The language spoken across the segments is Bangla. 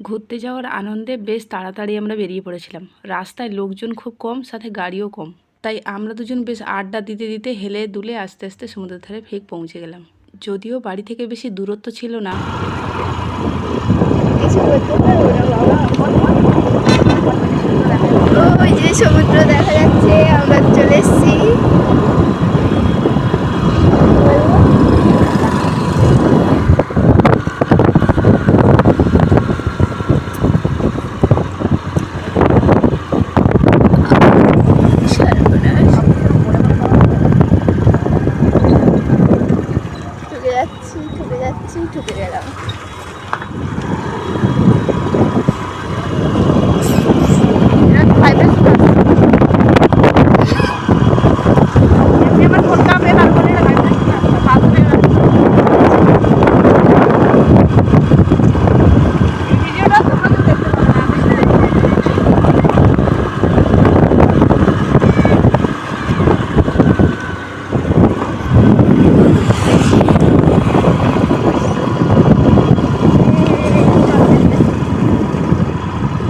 ঘুরতে যাওয়ার আনন্দে বেশ তাড়াতাড়ি আমরা বেরিয়ে পড়েছিলাম। রাস্তায় লোকজন খুব কম, সাথে গাড়িও কম। তাই আমরা দুজন বেশ আড্ডা দিতে দিতে হেলে দুলে আস্তে আস্তে সমুদ্রের ধারে ঠিক পৌঁছে গেলাম। যদিও বাড়ি থেকে বেশি দূরত্ব ছিল না। ওই যে সমুদ্র দেখা যাচ্ছে, আমরা চলে এসেছি। ঢুকে গেলাম।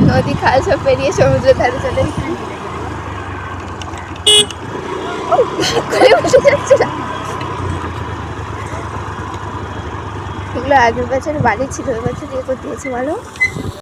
নদী খাল সব পেরিয়ে সমুদ্রের ধারে চলে এগুলো আগের বছর বাড়ি ছিল, এবছর ইয়ে করে দিয়েছে বলো।